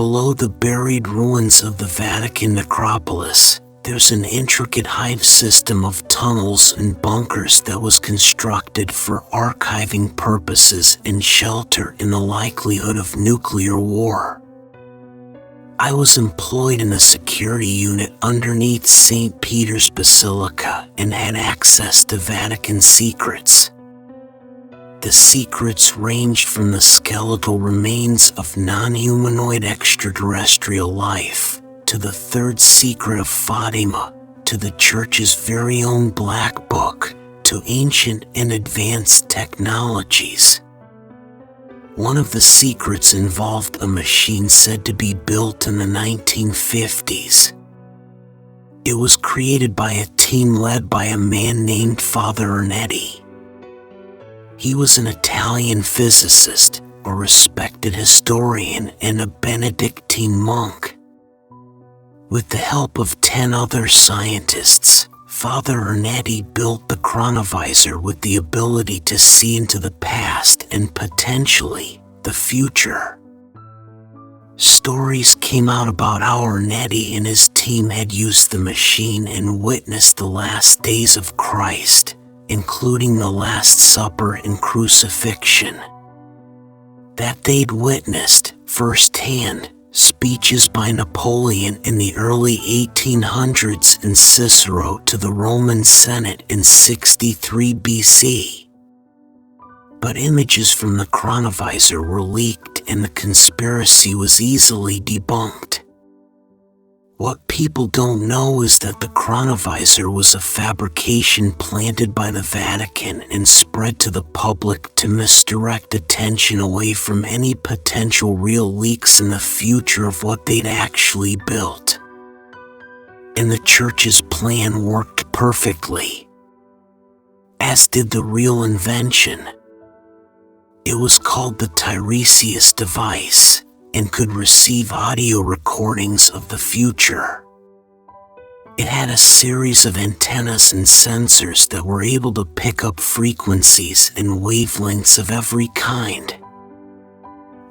Below the buried ruins of the Vatican necropolis, there's an intricate hive system of tunnels and bunkers that was constructed for archiving purposes and shelter in the likelihood of nuclear war. I was employed in a security unit underneath St. Peter's Basilica and had access to Vatican secrets. The secrets ranged from the skeletal remains of non-humanoid extraterrestrial life, to the third secret of Fatima, to the church's very own Black Book, to ancient and advanced technologies. One of the secrets involved a machine said to be built in the 1950s. It was created by a team led by a man named Father Ernetti. He was an Italian physicist, a respected historian, and a Benedictine monk. With the help of 10 other scientists, Father Ernetti built the chronovisor with the ability to see into the past and potentially the future. Stories came out about how Ernetti and his team had used the machine and witnessed the last days of Christ, including the Last Supper and crucifixion. That they'd witnessed, firsthand, speeches by Napoleon in the early 1800s and Cicero to the Roman Senate in 63 BC. But images from the chronovisor were leaked and the conspiracy was easily debunked. What people don't know is that the chronovisor was a fabrication planted by the Vatican and spread to the public to misdirect attention away from any potential real leaks in the future of what they'd actually built. And the church's plan worked perfectly, as did the real invention. It was called the Tiresias device, and could receive audio recordings of the future. It had a series of antennas and sensors that were able to pick up frequencies and wavelengths of every kind.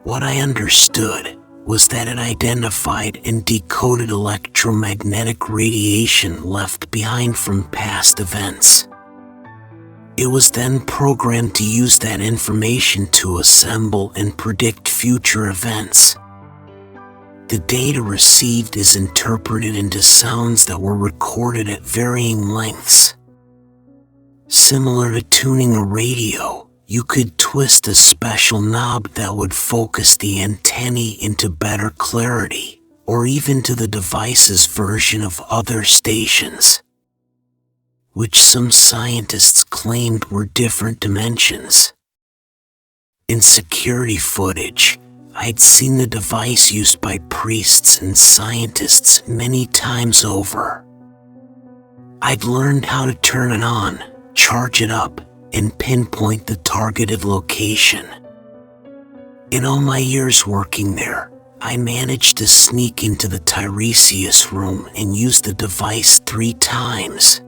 What I understood was that it identified and decoded electromagnetic radiation left behind from past events. It was then programmed to use that information to assemble and predict future events. The data received is interpreted into sounds that were recorded at varying lengths. Similar to tuning a radio, you could twist a special knob that would focus the antennae into better clarity, or even to the device's version of other stations, which some scientists claimed were different dimensions. In security footage, I'd seen the device used by priests and scientists many times over. I'd learned how to turn it on, charge it up, and pinpoint the targeted location. In all my years working there, I managed to sneak into the Tiresias room and use the device 3 times.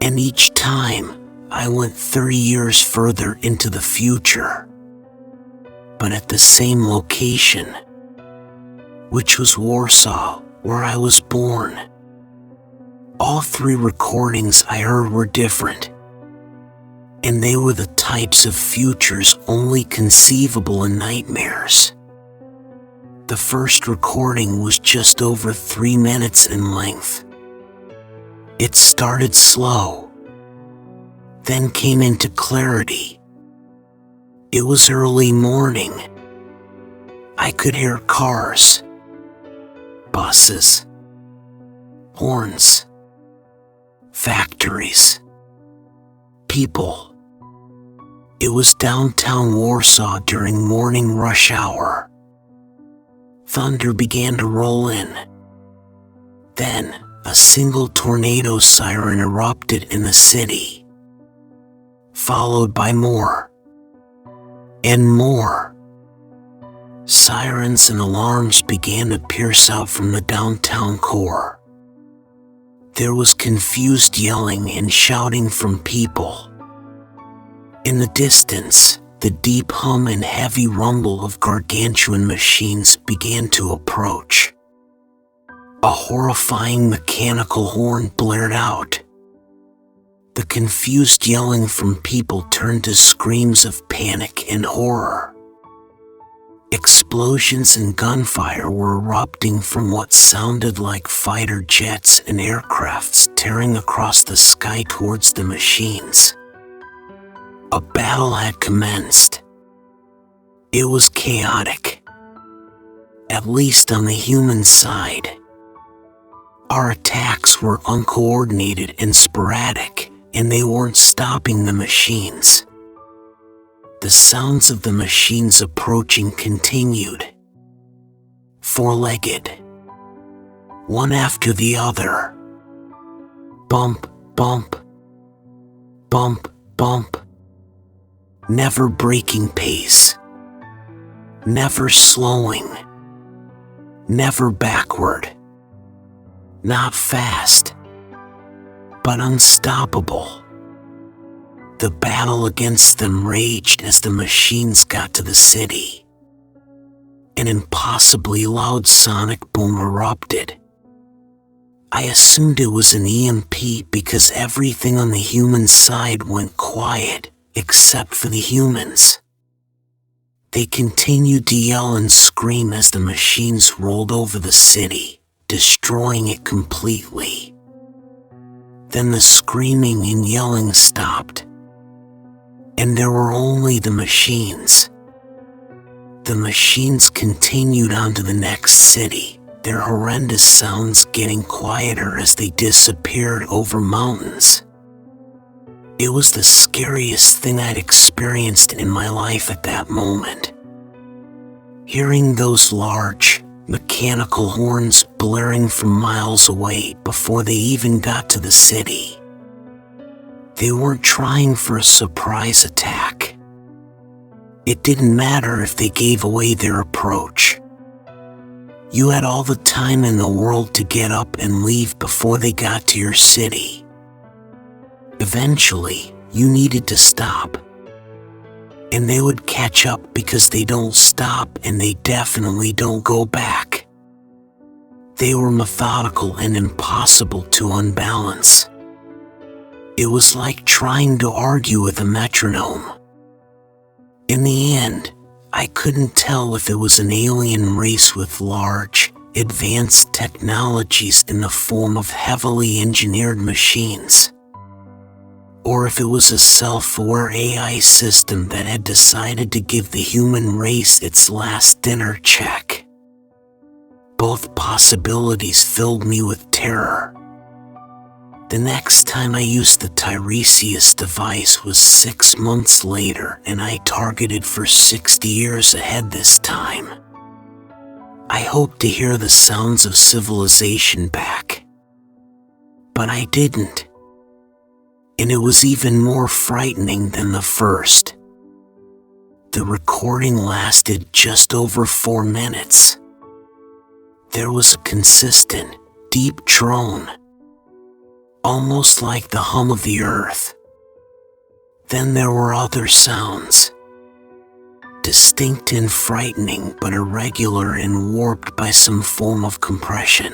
And each time, I went 30 years further into the future, but at the same location, which was Warsaw, where I was born. All 3 recordings I heard were different, and they were the types of futures only conceivable in nightmares. The first recording was just over 3 minutes in length. It started slow, then came into clarity. It was early morning. I could hear cars, buses, horns, factories, people. It was downtown Warsaw during morning rush hour. Thunder began to roll in. Then, a single tornado siren erupted in the city, followed by more and more. Sirens and alarms began to pierce out from the downtown core. There was confused yelling and shouting from people. In the distance, the deep hum and heavy rumble of gargantuan machines began to approach. A horrifying mechanical horn blared out. The confused yelling from people turned to screams of panic and horror. Explosions and gunfire were erupting from what sounded like fighter jets and aircrafts tearing across the sky towards the machines. A battle had commenced. It was chaotic, at least on the human side. Our attacks were uncoordinated and sporadic, and they weren't stopping the machines. The sounds of the machines approaching continued. Four-legged, one after the other. Bump, bump, bump, bump. Never breaking pace. Never slowing. Never backward. Not fast, but unstoppable. The battle against them raged as the machines got to the city. An impossibly loud sonic boom erupted. I assumed it was an EMP because everything on the human side went quiet, except for the humans. They continued to yell and scream as the machines rolled over the city, destroying it completely. Then the screaming and yelling stopped, and there were only the machines. The machines continued on to the next city, their horrendous sounds getting quieter as they disappeared over mountains. It was the scariest thing I'd experienced in my life at that moment. Hearing those large, mechanical horns blaring from miles away before they even got to the city. They weren't trying for a surprise attack. It didn't matter if they gave away their approach. You had all the time in the world to get up and leave before they got to your city. Eventually, you needed to stop. And they would catch up because they don't stop and they definitely don't go back. They were methodical and impossible to unbalance. It was like trying to argue with a metronome. In the end, I couldn't tell if it was an alien race with large, advanced technologies in the form of heavily engineered machines, or if it was a self-aware AI system that had decided to give the human race its last dinner check. Both possibilities filled me with terror. The next time I used the Tiresias device was 6 months later, and I targeted for 60 years ahead this time. I hoped to hear the sounds of civilization back. But I didn't. And it was even more frightening than the first. The recording lasted just over 4 minutes. There was a consistent, deep drone, almost like the hum of the earth. Then there were other sounds, distinct and frightening but irregular and warped by some form of compression.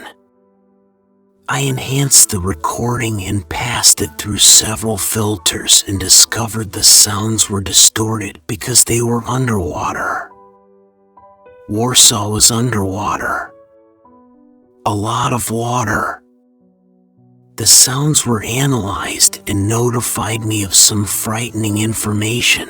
I enhanced the recording and passed it through several filters and discovered the sounds were distorted because they were underwater. Warsaw was underwater. A lot of water. The sounds were analyzed and notified me of some frightening information.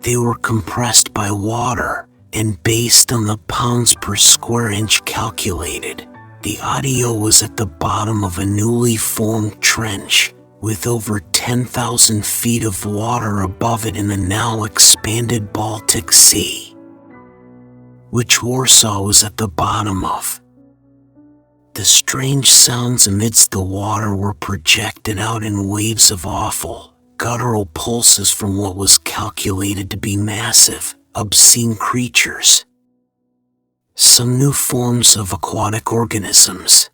They were compressed by water, and based on the pounds per square inch calculated, the audio was at the bottom of a newly formed trench, with over 10,000 feet of water above it in the now expanded Baltic Sea, which Warsaw was at the bottom of. The strange sounds amidst the water were projected out in waves of awful, guttural pulses from what was calculated to be massive, obscene creatures. Some new forms of aquatic organisms.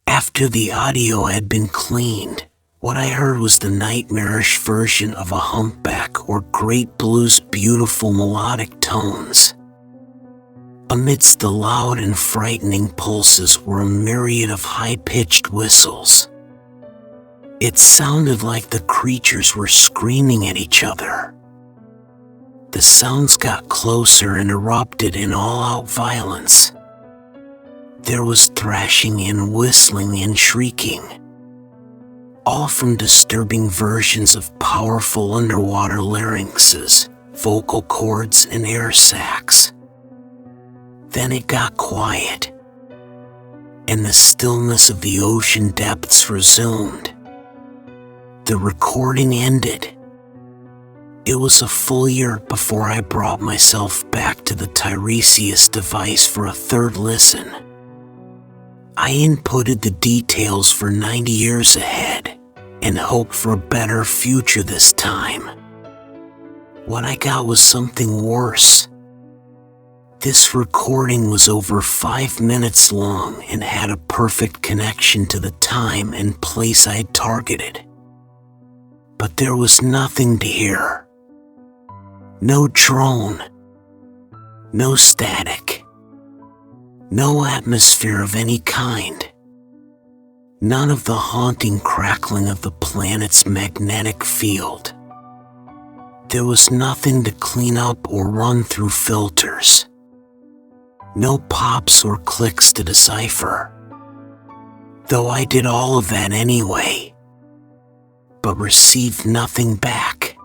After the audio had been cleaned, What I heard was the nightmarish version of a humpback or Great Blue's beautiful melodic tones. Amidst the loud and frightening pulses were a myriad of high-pitched whistles. It sounded like the creatures were screaming at each other. The sounds got closer and erupted in all-out violence. There was thrashing and whistling and shrieking, all from disturbing versions of powerful underwater larynxes, vocal cords, and air sacs. Then it got quiet, and the stillness of the ocean depths resumed. The recording ended. It was a full year before I brought myself back to the Tiresias device for a third listen. I inputted the details for 90 years ahead and hoped for a better future this time. What I got was something worse. This recording was over 5 minutes long and had a perfect connection to the time and place I'd targeted. But there was nothing to hear. No drone. No static. No atmosphere of any kind. None of the haunting crackling of the planet's magnetic field. There was nothing to clean up or run through filters. No pops or clicks to decipher. Though I did all of that anyway, but received nothing back.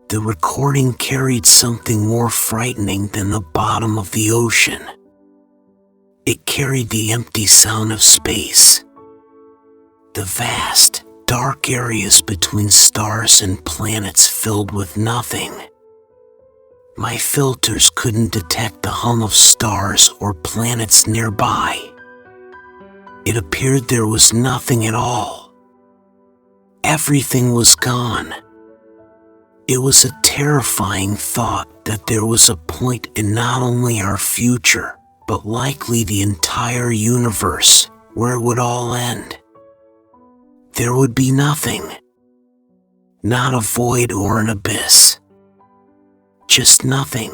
The recording carried something more frightening than the bottom of the ocean. It carried the empty sound of space. The vast, dark areas between stars and planets filled with nothing. My filters couldn't detect the hum of stars or planets nearby. It appeared there was nothing at all. Everything was gone. It was a terrifying thought that there was a point in not only our future, but likely the entire universe, where it would all end. There would be nothing. Not a void or an abyss. Just nothing.